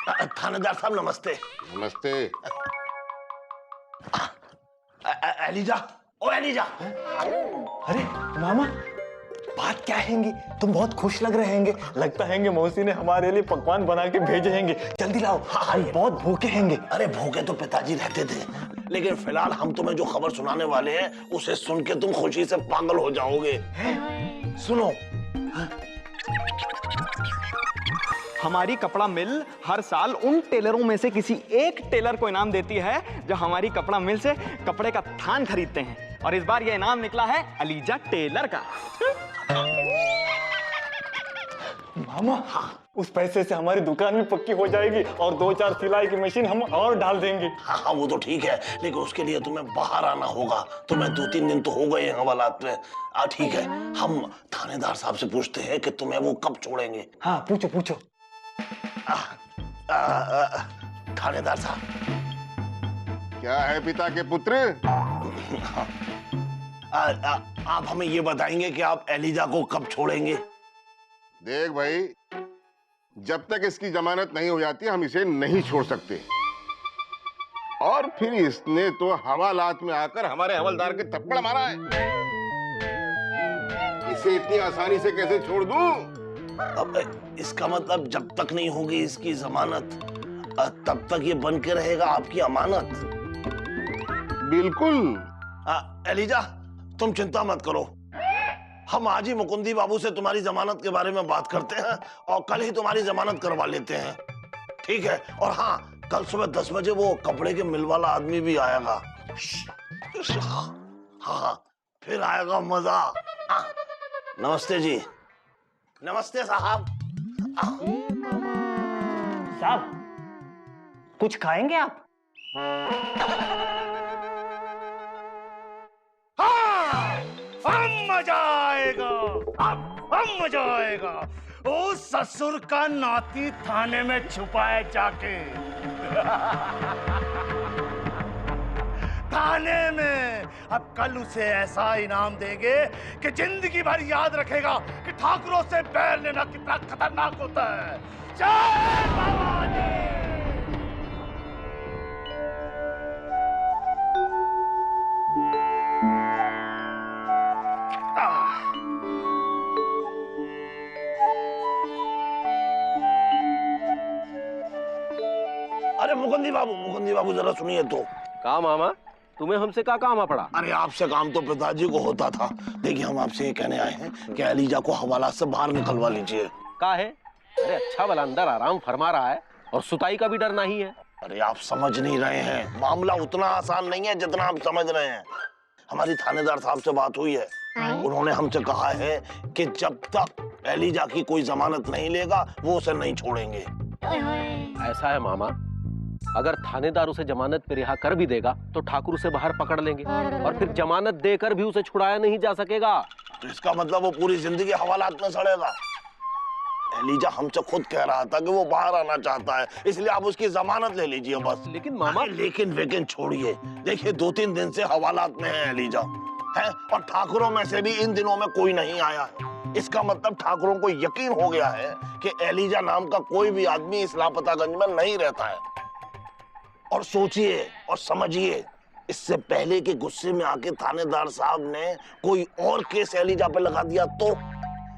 थानेदार साहब नमस्ते। नमस्ते। एलिजा, ओ एलिजा। अरे मामा, बात क्या हैंगी? तुम बहुत खुश लग रहे हैंगे। लगता हैंगे मौसी ने हमारे लिए पकवान बना के भेजे हैंगे। जल्दी लाओ, हम बहुत भूखे हैंगे। अरे भूखे तो पिताजी रहते थे, लेकिन फिलहाल हम तुम्हें जो खबर सुनाने वाले हैं उसे सुन के तुम खुशी से पागल हो जाओगे। सुनो। हमारी कपड़ा मिल हर साल उन टेलरों में से किसी एक टेलर को इनाम देती है जो हमारी कपड़ा मिल से कपड़े का थान खरीदते हैं, और इस बार यह इनाम निकला है अलीजा टेलर का। मामा, उस पैसे से हमारी दुकान भी पक्की हो जाएगी और 2-4 सिलाई की मशीन हम और डाल देंगे। हाँ वो तो ठीक है, लेकिन उसके लिए तुम्हें बाहर आना होगा। तुम्हें 2-3 दिन तो हो गए हैं हवालात में। ठीक है, हम थानेदार साहब से पूछते हैं कि तुम्हें वो कब छोड़ेंगे। हाँ पूछो पूछो। थानेदार साहब। क्या है पिता के पुत्र? आप हमें ये बताएंगे कि आप एलिजा को कब छोड़ेंगे? देख भाई, जब तक इसकी जमानत नहीं हो जाती हम इसे नहीं छोड़ सकते। और फिर इसने तो हवालात में आकर हमारे हवलदार के थप्पड़ मारा है। इसे इतनी आसानी से कैसे छोड़ दूं? अब इसका मतलब जब तक नहीं होगी इसकी जमानत तब तक ये बन के रहेगा आपकी अमानत। बिल्कुल। एलिजा, तुम चिंता मत करो। हम आज ही मुकुंदी बाबू से तुम्हारी जमानत के बारे में बात करते हैं और कल ही तुम्हारी जमानत करवा लेते हैं। ठीक है? और हाँ, कल सुबह 10 बजे वो कपड़े के मिल वाला आदमी भी आएगा। हाँ, फिर आएगा मजा। नमस्ते जी। नमस्ते साहब। साहब, कुछ खाएंगे आप? हम मजा आएगा, हम मजा आएगा। ओ ससुर का नाती थाने में छुपाए जाके थाने में अब कल उसे ऐसा इनाम देंगे कि जिंदगी भर याद रखेगा कि ठाकुरों से बैर लेना कितना खतरनाक होता है। जय बाबा जी। अरे मुकुंदी बाबू जरा सुनिए तो। का मामा, तुम्हें हमसे क्या काम आ पड़ा? अरे आपसे काम तो पिताजी को होता था। देखिए, हम आपसे ये कहने आए हैं कि एलिजा को हवालात से बाहर निकलवा लीजिए। का है? अरे अच्छा वाला अंदर आराम फरमा रहा है और सुताई का भी डर नहीं है। अरे आप समझ नहीं रहे हैं, मामला उतना आसान नहीं है जितना आप समझ रहे हैं। हमारी थानेदार साहब से बात हुई है, उन्होंने हमसे कहा है कि जब तक एलिजा की कोई जमानत नहीं लेगा वो उसे नहीं छोड़ेंगे। ऐसा है मामा, अगर थानेदार उसे जमानत पे रिहा कर भी देगा तो ठाकुर उसे बाहर पकड़ लेंगे और फिर जमानत देकर भी उसे छुड़ाया नहीं जा सकेगा। तो इसका मतलब वो पूरी जिंदगी हवालात में सड़ेगा। एलिजा हमसे खुद कह रहा था कि वो बाहर आना चाहता है, इसलिए आप उसकी जमानत ले लीजिए बस। लेकिन मामा, लेकिन छोड़िए। देखिए, 2-3 दिन से हवालात में है एलिजा, है, और ठाकुरों में से भी इन दिनों में कोई नहीं आया है। इसका मतलब ठाकुरों को यकीन हो गया है कि एलिजा नाम का कोई भी आदमी इस लापतागंज में नहीं रहता है। और सोचिए और समझिए, इससे पहले कि गुस्से में आके थानेदार साहब ने कोई और केस एलिजा पे लगा दिया तो,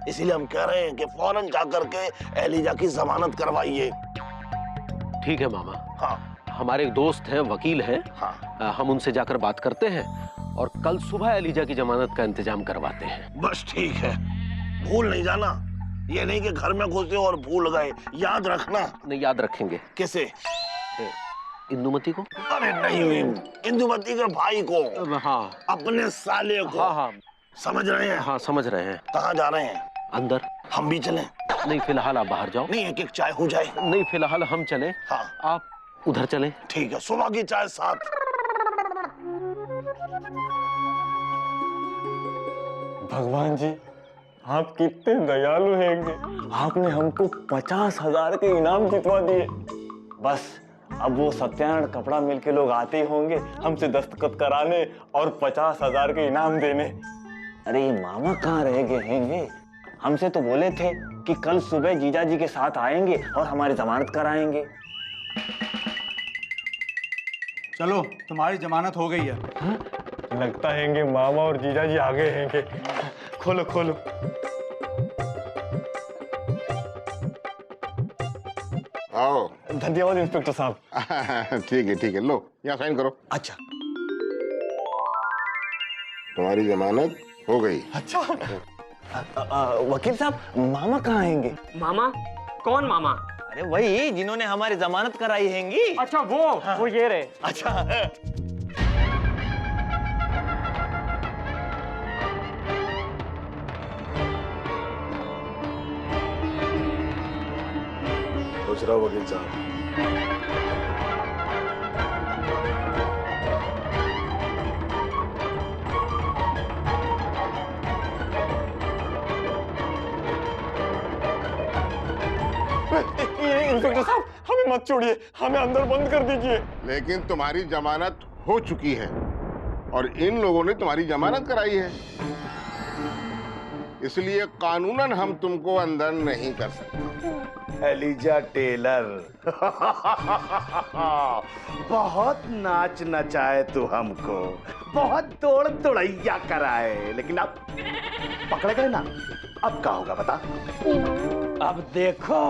इसीलिए हम कह रहे हैं कि फौरन जाकर के एलिजा की जमानत करवाइए। ठीक है मामा। हाँ, हमारे एक दोस्त हैं, वकील हैं। हाँ, हम उनसे जाकर बात करते हैं और कल सुबह एलिजा की जमानत का इंतजाम करवाते हैं। बस ठीक है। भूल नहीं जाना, ये नहीं कि घर में घुसे और भूल गए, याद रखना। नहीं, याद रखेंगे। किसे? इंदुमती को? अरे नहीं, इंदुमती के भाई को। हाँ, अपने साले को। हाँ हाँ, समझ रहे हैं? हाँ समझ रहे हैं। कहाँ जा रहे हैं? अंदर। हम भी चलें? नहीं, फिलहाल आप बाहर जाओ। नहीं, एक चाय हो जाए। नहीं, फिलहाल हम चले। हाँ, आप उधर चले। ठीक है, सुबह की चाय साथ। भगवान जी, आप कितने दयालु हैंगे। आपने हमको 50,000 के इनाम जितवा दिए। बस अब वो सत्यानारायण कपड़ा मिल के लोग आते ही होंगे हमसे दस्तखत कराने और 50,000 के इनाम देने। अरे ये मामा कहाँ रह गए हैंगे? हमसे तो बोले थे कि कल सुबह जीजा जी के साथ आएंगे और हमारी जमानत कराएंगे। चलो तुम्हारी जमानत हो गई है। लगता है मामा और जीजा जी आगे हैं। खोलो खोलो। आओ। धन्यवाद इंस्पेक्टर साहब। ठीक है, लो यहाँ साइन करो। अच्छा तुम्हारी जमानत हो गई। अच्छा। वकील साहब, मामा कहाँ हैंगे? मामा? कौन मामा? अरे वही जिन्होंने हमारी जमानत कराई हैंगी। अच्छा वो ये रहे। अच्छा। सोच रहा हूँ वकील साहब, इंस्पेक्टर साहब, हमें मत छोड़िए, हमें अंदर बंद कर दीजिए। लेकिन तुम्हारी जमानत हो चुकी है और इन लोगों ने तुम्हारी जमानत कराई है, इसलिए कानूनन हम तुमको अंदर नहीं कर सकते। Eliza Taylor. बहुत नाच नचाए तू हमको, बहुत दौड़ दौड़ैया कराए, लेकिन अब पकड़े गए ना, अब क्या होगा बता? अब देखो,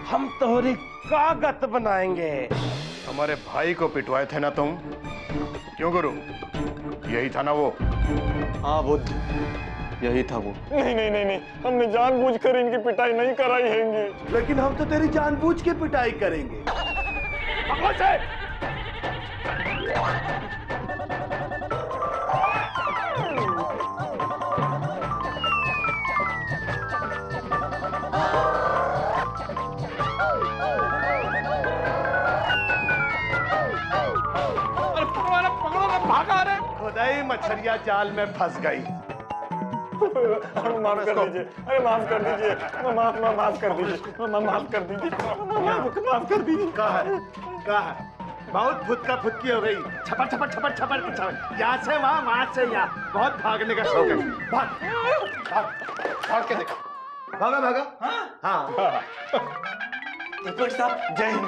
हम तोहरी कागत बनाएंगे। हमारे भाई को पिटवाए थे ना तुम? क्यों गुरु? यही था ना वो? हाँ बुद्ध, यही था वो। नहीं नहीं नहीं नहीं, हमने जानबूझकर इनकी पिटाई नहीं कराई हैंगी। लेकिन हम तो तेरी जानबूझ के पिटाई करेंगे। पकड़ो से। खुदाई मछलियां जाल में फंस गई। माफ कर दीजिए, अरे माफ कर दीजिए, माफ कर दीजिए, माफ कर दीजिए, माफ कर दीजिए। कहा है? बहुत फुदका फुदकी हो गई। छपर छपर छपर छपर छपर, यहाँ से वहाँ से यहाँ। बहुत भागने का शौक है। भाग भाग भाग के देखो। भागा भागा। हाँ। इंस्पेक्टर साहब, जय हिंद।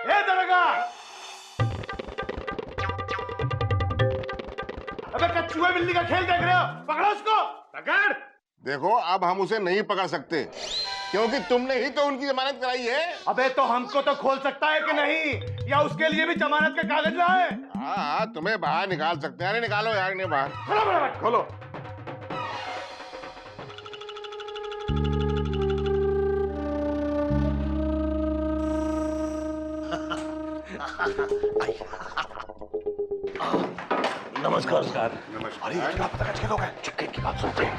ए दरोगा! अबे कछुआ बिल्ली का खेल देख रहे हो? पकड़ो उसको, पकड़। देखो, अब हम उसे नहीं पकड़ सकते क्योंकि तुमने ही तो उनकी जमानत कराई है। अबे तो हमको तो खोल सकता है कि नहीं, या उसके लिए भी जमानत के कागज लाए? हाँ, तुम्हें बाहर निकाल सकते हैं। अरे निकालो यार इन्हें बाहर। खोलो बराबर, खोलो। नमस्कार सर। अरे इतना पता कैसे लोग हैं? चुपके की बात सुनते हैं।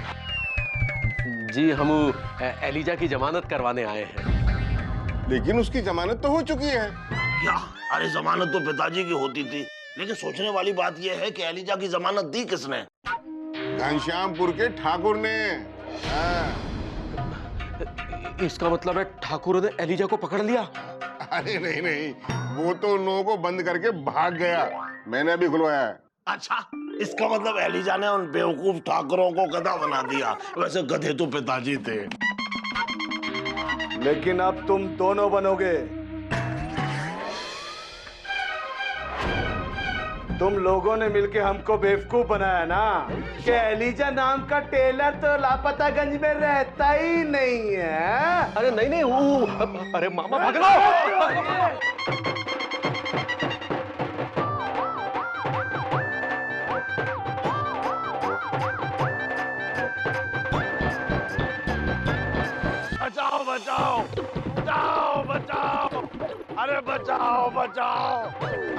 जी, हम एलिजा की जमानत करवाने आए हैं। लेकिन उसकी जमानत तो हो चुकी है। क्या? अरे जमानत तो पिताजी की होती थी, लेकिन सोचने वाली बात यह है कि एलिजा की जमानत दी किसने? घनश्यामपुर के ठाकुर ने। इसका मतलब है ठाकुर ने एलिजा को पकड़ लिया? अरे नहीं नहीं, वो तो उन लोगों को बंद करके भाग गया। मैंने अभी खुलवाया है। अच्छा, इसका मतलब एलिजा ने उन बेवकूफ ठाकुरों को गधा बना दिया। वैसे गधे तो पिताजी थे। लेकिन अब तुम दोनों बनोगे। तुम लोगों ने मिलके हमको बेवकूफ बनाया ना कि एलिजा नाम का टेलर तो लापतागंज में रहता ही नहीं है। अरे नहीं नहीं, वो अरे मामा भाग लो। बचाओ बचाओ बचाओ बचाओ, अरे बचाओ बचाओ,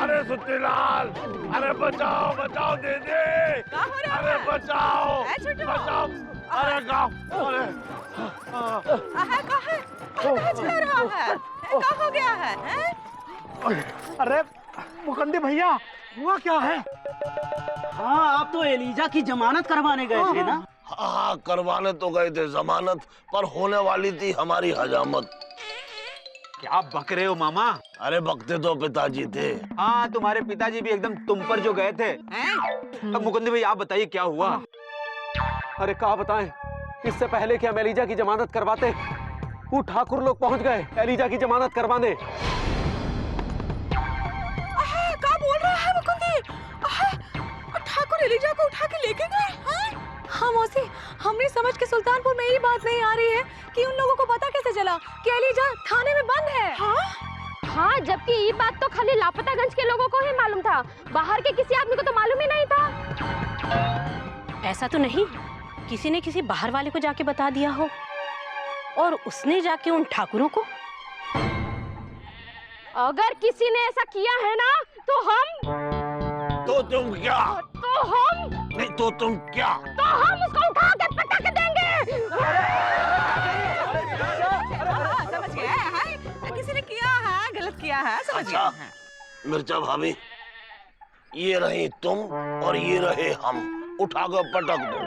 अरे सुत्तीलाल, अरे बचाओ बचाओ दीदी, अरे बचाओ बचाओ, अरे गाँव, अरे क्या हो गया है? अरे मुकंदी भैया, हुआ क्या है? हाँ, आप तो एलिजा की जमानत करवाने गए थे ना? हाँ, करवाने तो गए थे जमानत, पर होने वाली थी हमारी हजामत। क्या बक रहे हो मामा? अरे बकते तो पिताजी थे। हाँ, तुम्हारे पिताजी भी एकदम तुम पर जो गए थे। अब मुकुंद भाई आप बताइए क्या हुआ? अरे क्या बताएं, इससे पहले कि हम एलिजा की जमानत करवाते, वो ठाकुर लोग पहुंच गए एलिजा की जमानत करवाने। क्या बोल रहा है मुकुंदी? ठाकुर एलिजा को उठा के लेके गए? हाँ मौसी, हमने समझ के सुल्तानपुर में ये बात नहीं आ रही है कि उन लोगों को पता कैसे चला कि एलिजा थाने में बंद है। हाँ, जबकि ये बात तो खाली लापतागंज के लोगों को ही मालूम था, बाहर के किसी आदमी को तो मालूम ही नहीं था। ऐसा तो नहीं किसी ने किसी बाहर वाले को जाके बता दिया हो और उसने जाके उन ठाकुरों को? अगर किसी ने ऐसा किया है ना तो हम तुम क्या? नहीं तो तुम क्या? तो हम उसको उठा के पटक देंगे। समझ गया है, किसी ने किया है, गलत किया है, समझ गया अच्छा है। मिर्चा भाभी, ये रही तुम और ये रहे हम, उठाकर पटक दो।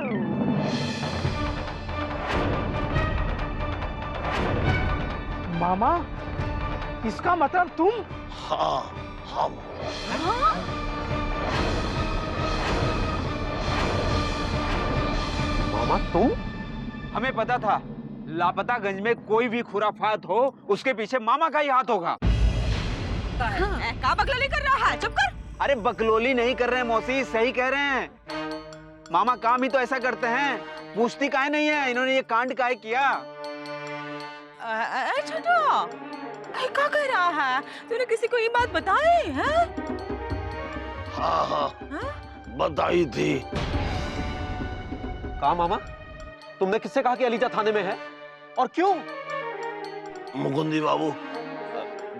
मामा, इसका मतलब तुम? हाँ, हम। मामा तुम? हमें पता था लापतागंज में कोई भी खुराफात हो उसके पीछे मामा का ही हाथ होगा। क्या बकलोली कर रहा है? चुप कर। अरे बकलोली नहीं कर रहे हैं मौसी, सही कह रहे हैं। मामा काम ही तो ऐसा करते हैं, पूछती काहे नहीं है इन्होंने ये कांड काहे किया। छोटो, क्या कह रहा है? तूने किसी को ये बात बताई है? हाँ, बताई थी। कहा मामा, तुमने किससे कहा कि एलिजा थाने में है और क्यों? मुकुंदी बाबू,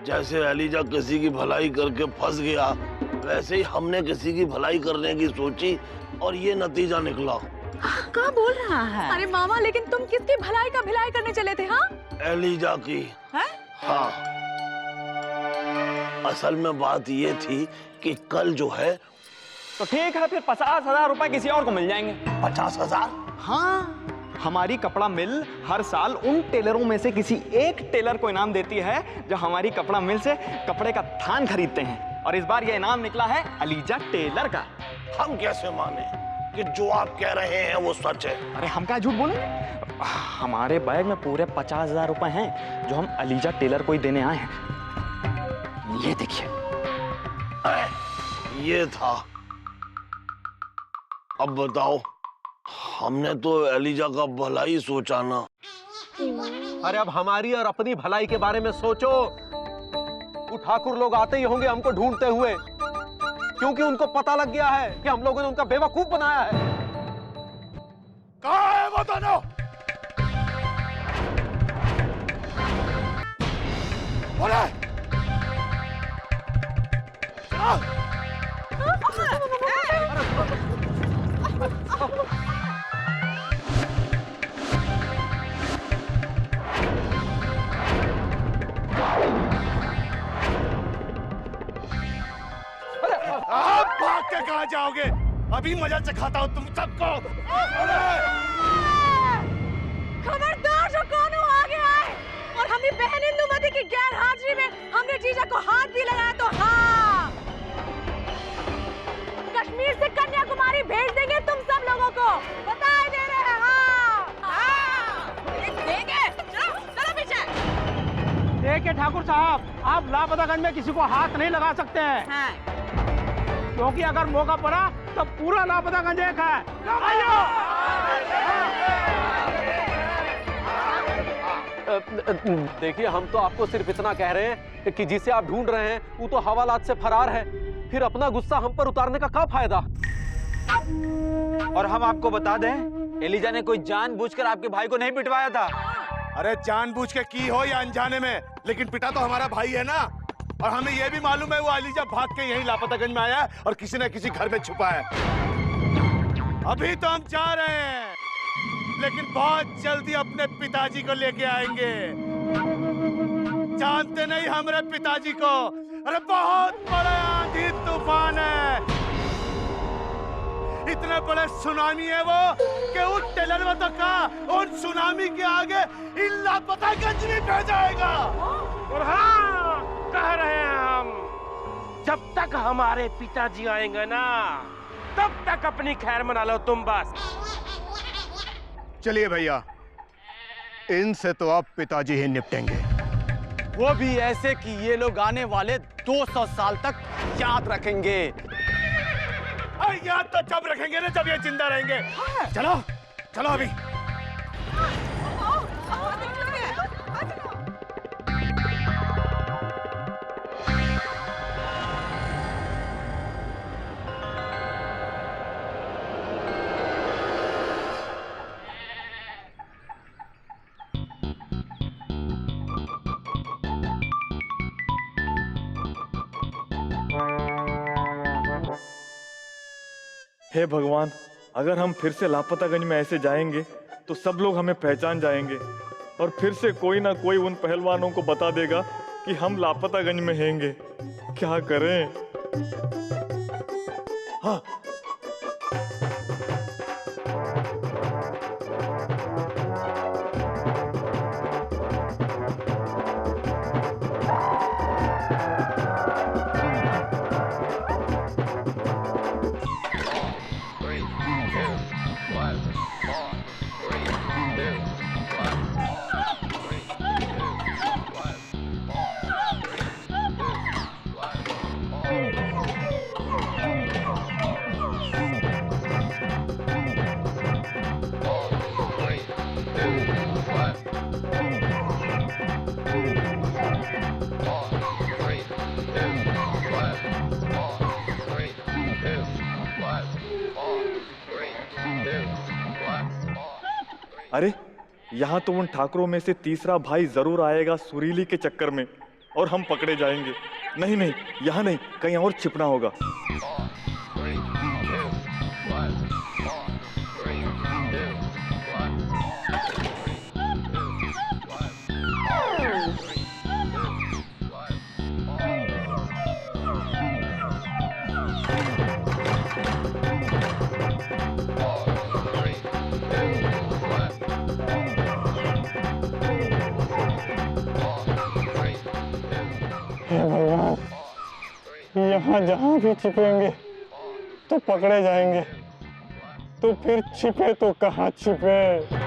जैसे एलिजा किसी की भलाई करके फंस गया, वैसे ही हमने किसी की भलाई करने की सोची और ये नतीजा निकला। क्या बोल रहा है? अरे मामा, लेकिन तुम किसकी भलाई का भिलाई करने चले थे? हाँ, एलिजा की। है? हाँ, असल में बात ये थी कि कल जो है। तो ठीक है, फिर 50,000 रुपए किसी और को मिल जाएंगे। 50,000? हाँ, हमारी कपड़ा मिल हर साल उन टेलरों में से किसी एक टेलर को इनाम देती है जो हमारी कपड़ा मिल से कपड़े का थान खरीदते हैं, और इस बार यह इनाम निकला है एलिजा टेलर का। हम कैसे माने कि जो आप कह रहे हैं वो सच है? अरे हम क्या झूठ बोले? हमारे बैग में पूरे 50,000 रुपए हैं जो हम एलिजा टेलर को ही देने आए हैं। ये देखिए। ये था। अब बताओ, हमने तो एलिजा का भलाई सोचा ना। अरे अब हमारी और अपनी भलाई के बारे में सोचो। वो ठाकुर लोग आते ही होंगे हमको ढूंढते हुए, क्योंकि उनको पता लग गया है कि हम लोगों ने उनका बेवकूफ बनाया है। कहाँ है वो दोनों? बोले। आप भाग के कहाँ जाओगे? अभी मजा चखाता हूँ तुम सबको। खबरदार जो कौन आ गया है और हमारी बहन इंदुमती की गैर हाजिरी में हमने जीजा को हाथ भी लगाया तो हाँ, कश्मीर से कन्याकुमारी भेज देंगे तुम सब लोगों को, बता दे रहे हैं। देंगे। चलो पीछे। देखिए ठाकुर साहब, आप लापतागंज में किसी को हाथ नहीं लगा सकते हैं, क्योंकि अगर मौका पड़ा तो पूरा लापतागंज एक है। देखिए, हम तो आपको सिर्फ इतना कह रहे हैं कि जिसे आप ढूंढ रहे हैं वो तो हवालात से फरार है, फिर अपना गुस्सा हम पर उतारने का क्या फायदा? और हम आपको बता दें, एलिजा ने कोई जानबूझकर आपके भाई को नहीं पिटवाया था। अरे जानबूझ के की हो या अनजाने में, लेकिन पिता तो हमारा भाई है ना। और हमें यह भी मालूम है वो एलिजा भाग के यहीं लापतागंज में आया है और किसी न किसी घर में छुपा है। अभी तो हम जा रहे हैं, लेकिन बहुत जल्दी अपने पिताजी को लेके आएंगे। जानते नहीं हमारे पिताजी को? अरे बहुत बड़ा आंधी तूफान है, इतने बड़े सुनामी है वो कि उन टेलर तक का उन सुनामी के आगे इन लापतागंज में बह जाएगा। और हाँ, कह रहे हैं हम, जब तक हमारे पिताजी आएंगे ना, तब तक अपनी खैर मना लो तुम बस। चलिए भैया, इनसे तो आप पिताजी ही निपटेंगे। वो भी ऐसे कि ये लोग आने वाले 200 साल तक याद रखेंगे। याद तो जब रखेंगे ना जब ये जिंदा रहेंगे। चलो चलो अभी। हे भगवान, अगर हम फिर से लापतागंज में ऐसे जाएंगे तो सब लोग हमें पहचान जाएंगे और फिर से कोई ना कोई उन पहलवानों को बता देगा कि हम लापतागंज में हैंगे। क्या करें? हाँ, अरे यहाँ तो उन ठाकुरों में से तीसरा भाई जरूर आएगा सुरीली के चक्कर में और हम पकड़े जाएंगे। नहीं नहीं, यहाँ नहीं, कहीं और छिपना होगा। यहाँ जहाँ भी छिपेंगे तो पकड़े जाएंगे, तो फिर छिपे तो कहाँ छिपे।